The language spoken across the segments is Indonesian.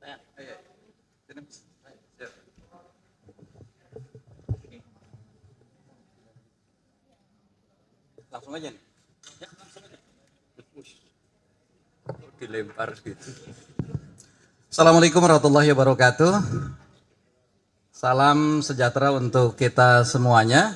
Langsung aja nih. Ya, langsung aja. Dilempar gitu. Assalamualaikum warahmatullahi wabarakatuh. Salam sejahtera untuk kita semuanya.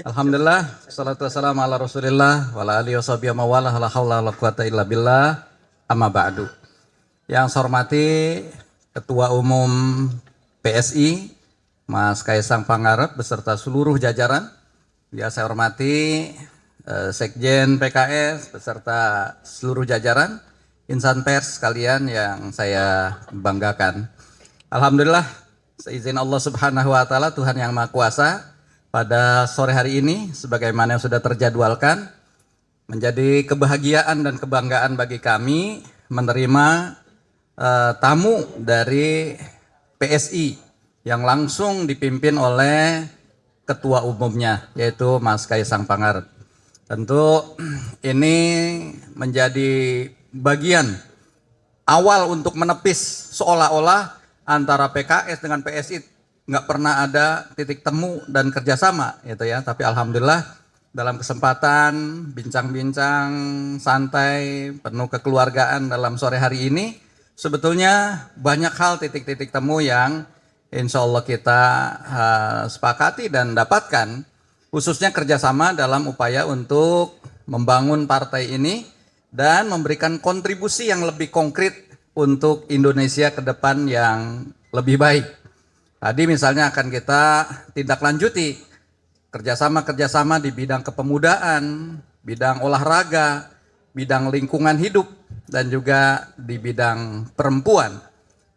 Alhamdulillah, salatu wassalamu ala rasulillah wa ala alihi washabihi wa mawalah, la haula wala quwata illa billah, amma ba'du. Yang saya hormati Ketua Umum PSI, Mas Kaisang Pangarep beserta seluruh jajaran. Yang saya hormati Sekjen PKS beserta seluruh jajaran, insan pers sekalian yang saya banggakan. Alhamdulillah, seizin Allah Subhanahu wa taala, Tuhan yang Maha Kuasa, pada sore hari ini sebagaimana yang sudah terjadwalkan, menjadi kebahagiaan dan kebanggaan bagi kami menerima tamu dari PSI yang langsung dipimpin oleh ketua umumnya, yaitu Mas Kaisang Pangarep. Tentu ini menjadi bagian awal untuk menepis seolah-olah antara PKS dengan PSI nggak pernah ada titik temu dan kerjasama, gitu ya. Tapi alhamdulillah dalam kesempatan bincang-bincang santai penuh kekeluargaan dalam sore hari ini, sebetulnya banyak hal titik-titik temu yang insya Allah kita sepakati dan dapatkan, khususnya kerjasama dalam upaya untuk membangun partai ini dan memberikan kontribusi yang lebih konkret untuk Indonesia ke depan yang lebih baik. Tadi misalnya akan kita tindak lanjuti kerjasama di bidang kepemudaan, bidang olahraga, bidang lingkungan hidup, dan juga di bidang perempuan.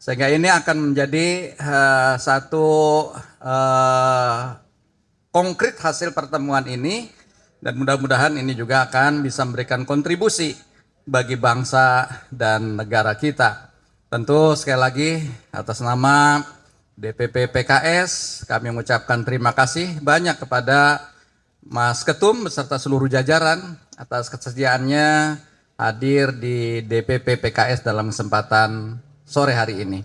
Sehingga ini akan menjadi satu konkret hasil pertemuan ini, dan mudah-mudahan ini juga akan bisa memberikan kontribusi bagi bangsa dan negara kita. Tentu sekali lagi atas nama DPP PKS kami mengucapkan terima kasih banyak kepada Mas Ketum beserta seluruh jajaran atas kesediaannya hadir di DPP PKS dalam kesempatan sore hari ini.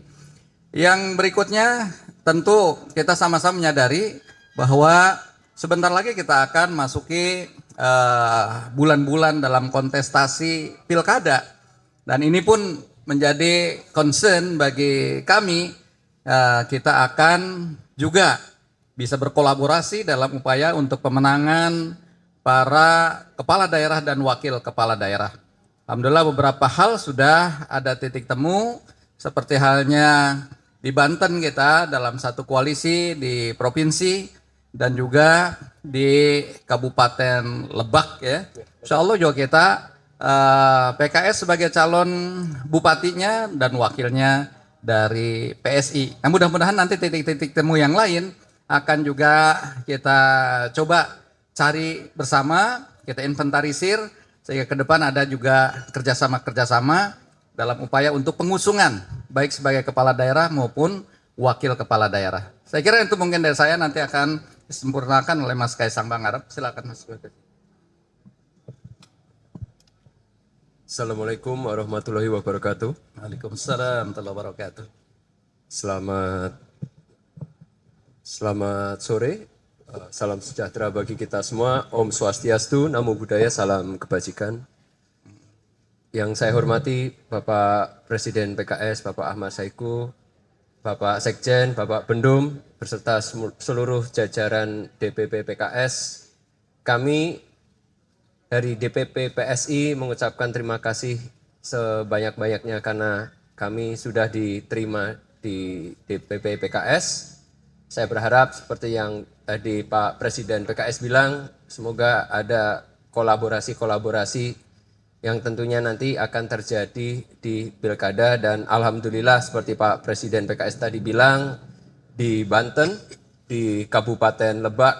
Yang berikutnya tentu kita sama-sama menyadari bahwa sebentar lagi kita akan masuki bulan-bulan dalam kontestasi pilkada, dan ini pun menjadi concern bagi kami. Kita akan juga bisa berkolaborasi dalam upaya untuk pemenangan para kepala daerah dan wakil kepala daerah. Alhamdulillah beberapa hal sudah ada titik temu, seperti halnya di Banten kita dalam satu koalisi di provinsi dan juga di Kabupaten Lebak, ya. Insya Allah juga kita PKS sebagai calon bupatinya dan wakilnya dari PSI. Nah, mudah-mudahan nanti titik-titik temu yang lain akan juga kita coba cari bersama, kita inventarisir, sehingga ke depan ada juga kerjasama dalam upaya untuk pengusungan, baik sebagai kepala daerah maupun wakil kepala daerah. Saya kira itu mungkin dari saya, nanti akan disempurnakan oleh Mas Kaisang Pangarep. Silakan Mas. Assalamualaikum warahmatullahi wabarakatuh. Waalaikumsalam warahmatullahi wabarakatuh. Selamat sore. Salam sejahtera bagi kita semua. Om Swastiastu, Namo Buddhaya, salam kebajikan. Yang saya hormati Bapak Presiden PKS, Bapak Ahmad Saiku, Bapak Sekjen, Bapak Bendum, beserta seluruh jajaran DPP PKS. Kami dari DPP PSI mengucapkan terima kasih sebanyak-banyaknya karena kami sudah diterima di DPP PKS. Saya berharap seperti yang tadi Pak Presiden PKS bilang, semoga ada kolaborasi yang tentunya nanti akan terjadi di Pilkada, dan alhamdulillah seperti Pak Presiden PKS tadi bilang, di Banten, di Kabupaten Lebak,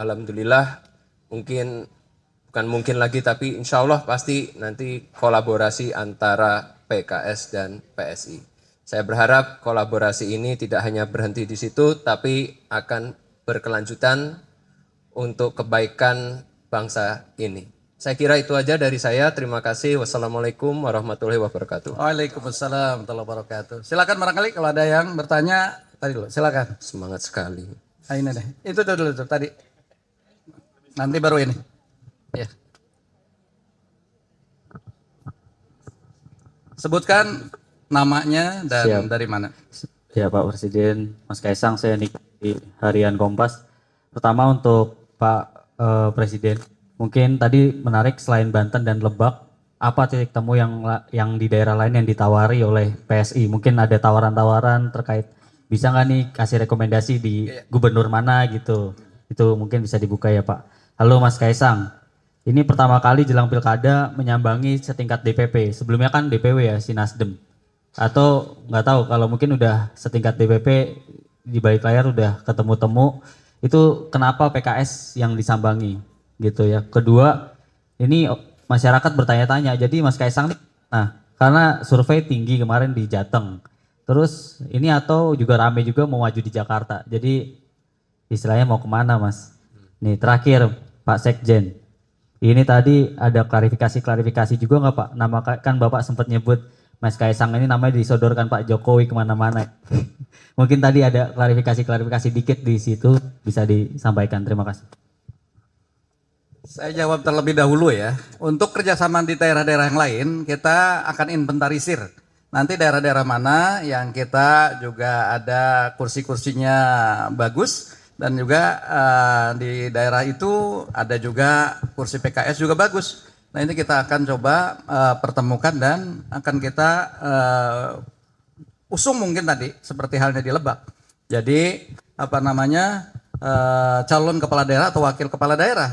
alhamdulillah bukan mungkin lagi, tapi insya Allah pasti nanti kolaborasi antara PKS dan PSI. Saya berharap kolaborasi ini tidak hanya berhenti di situ, tapi akan berkelanjutan untuk kebaikan bangsa ini. Saya kira itu aja dari saya. Terima kasih. Wassalamualaikum warahmatullahi wabarakatuh. Waalaikumsalam warahmatullahi wabarakatuh. Silakan barangkali kalau ada yang bertanya tadi dulu. Silakan. Semangat sekali. Nah, ini deh. Itu dulu tadi. Nanti baru ini. Ya. Sebutkan namanya dan Siap. dari mana. Ya Pak Presiden, Mas Kaisang, saya Niki Harian Kompas. Pertama untuk Pak Presiden, mungkin tadi menarik selain Banten dan Lebak, apa titik temu yang di daerah lain yang ditawari oleh PSI? Mungkin ada tawaran-tawaran terkait bisa nggak nih kasih rekomendasi di gubernur mana gitu? Itu mungkin bisa dibuka ya Pak. Halo Mas Kaisang, ini pertama kali jelang pilkada menyambangi setingkat DPP. Sebelumnya kan DPW ya, si Nasdem. Atau nggak tahu kalau mungkin udah setingkat DPP di balik layar udah ketemu-temu, itu kenapa PKS yang disambangi gitu ya. Kedua, ini masyarakat bertanya-tanya, jadi Mas Kaisang nih, nah karena survei tinggi kemarin di Jateng, terus ini atau juga rame juga mau maju di Jakarta, jadi istilahnya mau kemana Mas? Nih terakhir Pak Sekjen, ini tadi ada klarifikasi juga nggak Pak? Nama kan Bapak sempat nyebut Mas Kaisang ini namanya disodorkan Pak Jokowi kemana-mana. Mungkin tadi ada klarifikasi dikit di situ bisa disampaikan. Terima kasih. Saya jawab terlebih dahulu ya. Untuk kerjasama di daerah-daerah yang lain, kita akan inventarisir. Nanti daerah-daerah mana yang kita juga ada kursi-kursinya bagus. Dan juga di daerah itu ada juga kursi PKS juga bagus. Nah ini kita akan coba pertemukan dan akan kita usung mungkin tadi seperti halnya di Lebak. Jadi apa namanya calon kepala daerah atau wakil kepala daerah.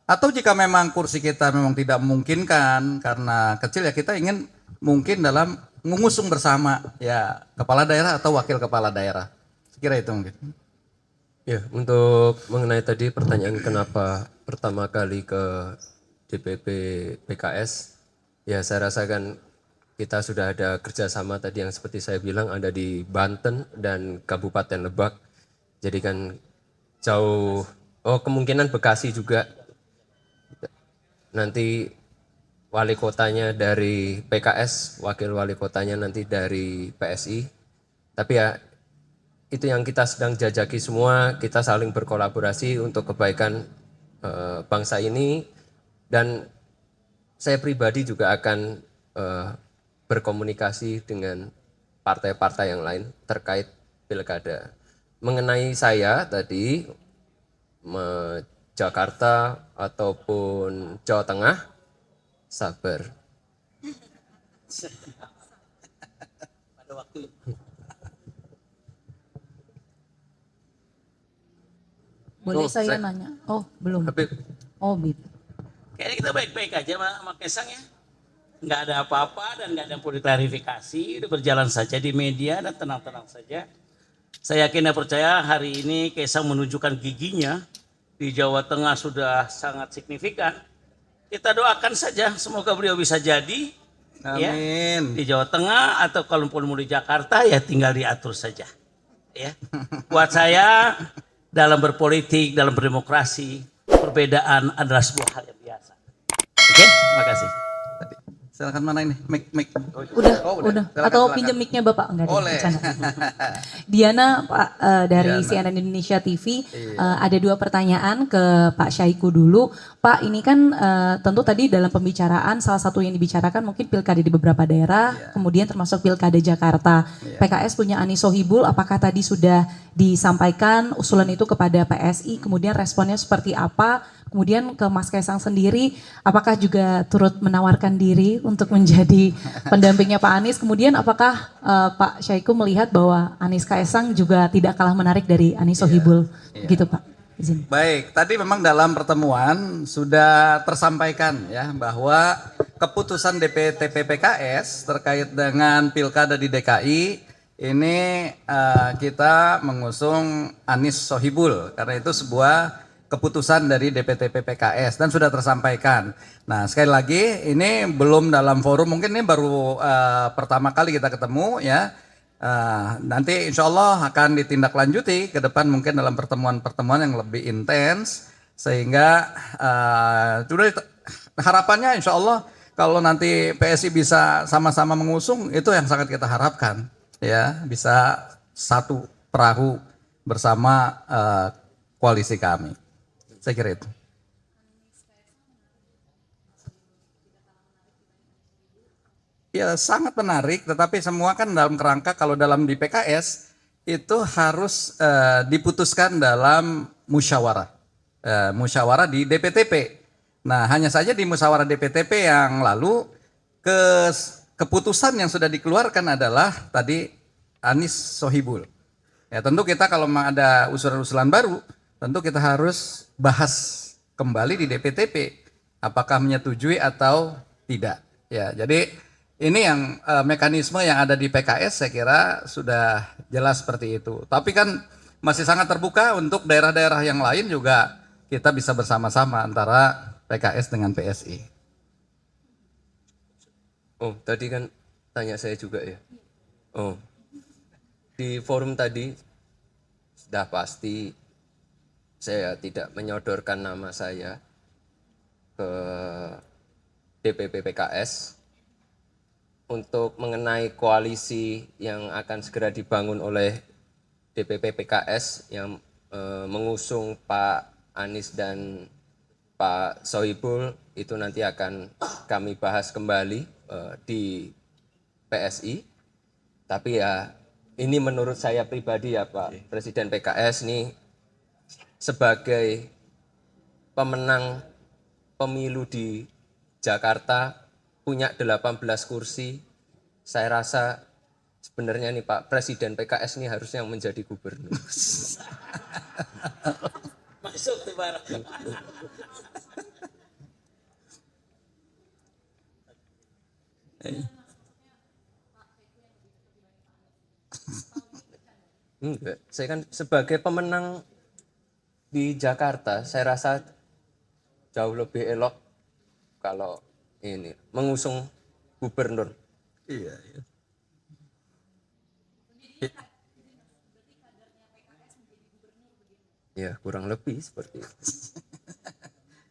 Atau jika memang kursi kita memang tidak memungkinkan karena kecil ya kita ingin mungkin dalam mengusung bersama ya kepala daerah atau wakil kepala daerah. Sekira itu mungkin. Ya, untuk mengenai tadi pertanyaan kenapa pertama kali ke DPP PKS, ya saya rasakan kita sudah ada kerjasama tadi yang seperti saya bilang ada di Banten dan Kabupaten Lebak. Jadi kan jauh, kemungkinan Bekasi juga. Nanti wali kotanya dari PKS, wakil wali kotanya nanti dari PSI. Tapi ya itu yang kita sedang jajaki semua, kita saling berkolaborasi untuk kebaikan bangsa ini. Dan saya pribadi juga akan berkomunikasi dengan partai-partai yang lain terkait pilkada. Mengenai saya tadi, Jakarta ataupun Jawa Tengah, sabar. Pada waktu Boleh saya nanya? Oh, belum. Habib, Oh, gitu. kayaknya kita baik-baik aja sama Kaisang ya. Nggak ada apa-apa dan nggak ada yang perlu diklarifikasi. Udah berjalan saja di media dan tenang-tenang saja. Saya yakin dan percaya hari ini Kaisang menunjukkan giginya di Jawa Tengah sudah sangat signifikan. Kita doakan saja semoga beliau bisa jadi. Ya, Amin. di Jawa Tengah atau kalau mau di Jakarta ya tinggal diatur saja. Ya. Buat saya dalam berpolitik, dalam berdemokrasi, perbedaan adalah sebuah hal yang biasa. Oke, terima kasih. Silakan mana ini? Mic. Udah. Silakan, Atau silakan. pinjam mic-nya Bapak? Enggak ada. Boleh. Bercanda. Diana Pak dari Diana. CNN Indonesia TV. Ada dua pertanyaan ke Pak Syaiqo dulu. Pak, ini kan tentu tadi dalam pembicaraan salah satu yang dibicarakan mungkin pilkada di beberapa daerah, kemudian termasuk pilkada Jakarta. PKS punya Anis Sohibul, apakah tadi sudah disampaikan usulan itu kepada PSI, kemudian responnya seperti apa? Kemudian ke Mas Kaisang sendiri, apakah juga turut menawarkan diri untuk menjadi pendampingnya Pak Anies? Kemudian apakah Pak Syaiqo melihat bahwa Anies Kaisang juga tidak kalah menarik dari Anis Sohibul? Gitu Pak. Izin. Baik, tadi memang dalam pertemuan sudah tersampaikan ya bahwa keputusan DPTP PKS terkait dengan pilkada di DKI ini kita mengusung Anis Sohibul karena itu sebuah keputusan dari DPTP PKS dan sudah tersampaikan. Nah sekali lagi ini belum dalam forum, mungkin ini baru pertama kali kita ketemu ya. Nanti insya Allah akan ditindaklanjuti ke depan mungkin dalam pertemuan-pertemuan yang lebih intens sehingga sudah Nah, harapannya insya Allah kalau nanti PSI bisa sama-sama mengusung, itu yang sangat kita harapkan. Ya, bisa satu perahu bersama koalisi kami. Saya kira itu. Ya sangat menarik, tetapi semua kan dalam kerangka kalau dalam di PKS itu harus diputuskan dalam musyawarah. Musyawarah di DPTP. Nah, hanya saja di musyawarah DPTP yang lalu keputusan yang sudah dikeluarkan adalah tadi Anies Sohibul. Ya, tentu kita kalau memang ada usulan-usulan baru, tentu kita harus bahas kembali di DPTP apakah menyetujui atau tidak. Ya, jadi ini yang mekanisme yang ada di PKS saya kira sudah jelas seperti itu. Tapi kan masih sangat terbuka untuk daerah-daerah yang lain juga kita bisa bersama-sama antara PKS dengan PSI. Oh, tadi kan tanya saya juga ya. Oh, di forum tadi sudah pasti saya tidak menyodorkan nama saya ke DPP PKS untuk mengenai koalisi yang akan segera dibangun oleh DPP PKS yang mengusung Pak Anies dan Pak Sohibul, itu nanti akan kami bahas kembali di PSI. Tapi ya ini menurut saya pribadi ya Pak Presiden PKS nih sebagai pemenang pemilu di Jakarta punya 18 kursi, saya rasa sebenarnya nih Pak Presiden PKS ini harusnya yang menjadi gubernur. Masuk tuh Barang. Enggak, saya kan sebagai pemenang di Jakarta, saya rasa jauh lebih elok kalau ini mengusung gubernur. Iya, iya. Ya, kurang lebih seperti itu.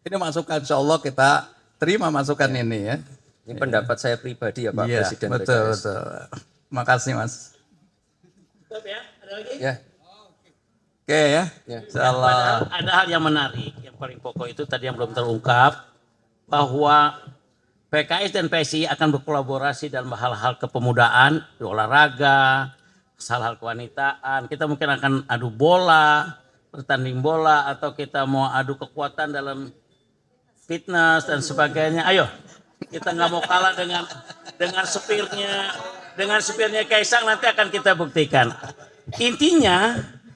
Ini masukan, insya Allah kita terima masukan ini ya. Ini pendapat saya pribadi ya Pak Iya, Presiden betul, PKS. betul. Makasih Mas. Stop ya, ada lagi? Ya, Oke ya, Ya. insya Allah. Padahal ada hal yang menarik, yang paling pokok itu tadi yang belum terungkap, bahwa PKS dan PSI akan berkolaborasi dalam hal-hal kepemudaan, di olahraga, hal-hal kewanitaan. Kita mungkin akan adu bola, bertanding bola, atau kita mau adu kekuatan dalam fitness dan sebagainya. Ayo, kita nggak mau kalah dengan supirnya Kaisang, nanti akan kita buktikan.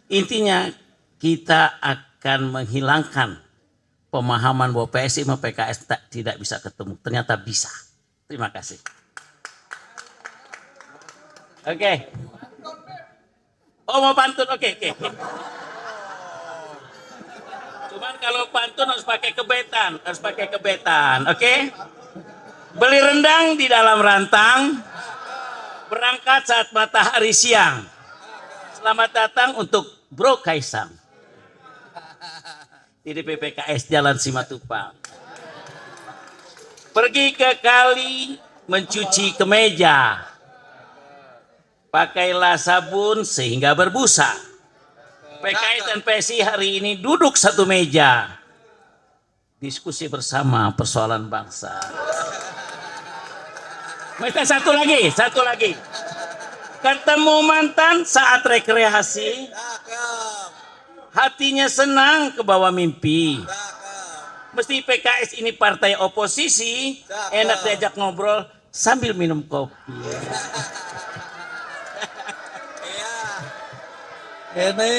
Intinya kita akan menghilangkan pemahaman bahwa PSI sama PKS tidak bisa ketemu. Ternyata bisa. Terima kasih. Oke. Oh mau pantun, oke. Cuman kalau pantun harus pakai kebetan, oke? Beli rendang di dalam rantang, berangkat saat matahari siang. Selamat datang untuk Bro Kaisang di DPP PKS Jalan Simatupang. Pergi ke kali mencuci kemeja. Pakailah sabun sehingga berbusa. PKS dan PSI hari ini duduk satu meja. Diskusi bersama persoalan bangsa. Minta satu lagi. Ketemu mantan saat rekreasi. Hatinya senang ke bawah mimpi. Mesti PKS ini partai oposisi, enak diajak ngobrol sambil minum kopi. Ini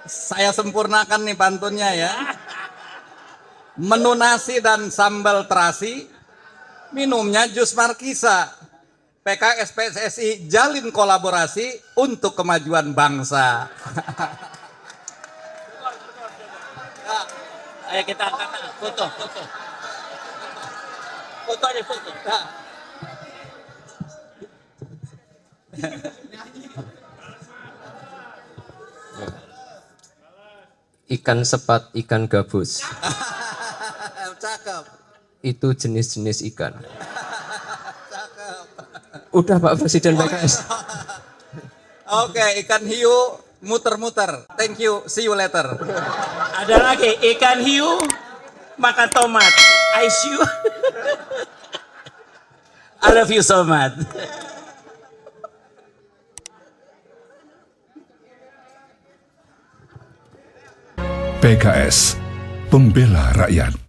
saya sempurnakan nih pantunnya ya. Menu nasi dan sambal terasi, minumnya jus markisa. PKS PSSI jalin kolaborasi untuk kemajuan bangsa. Ayo kita angkat foto. Foto aja foto. ikan sepat, ikan gabus. Cakep. itu jenis-jenis ikan. Udah Pak Presiden PKS. Oke, ikan hiu muter-muter. Thank you, see you later. Ada lagi ikan hiu makan tomat. I see you. I love you so much. PKS, pembela rakyat.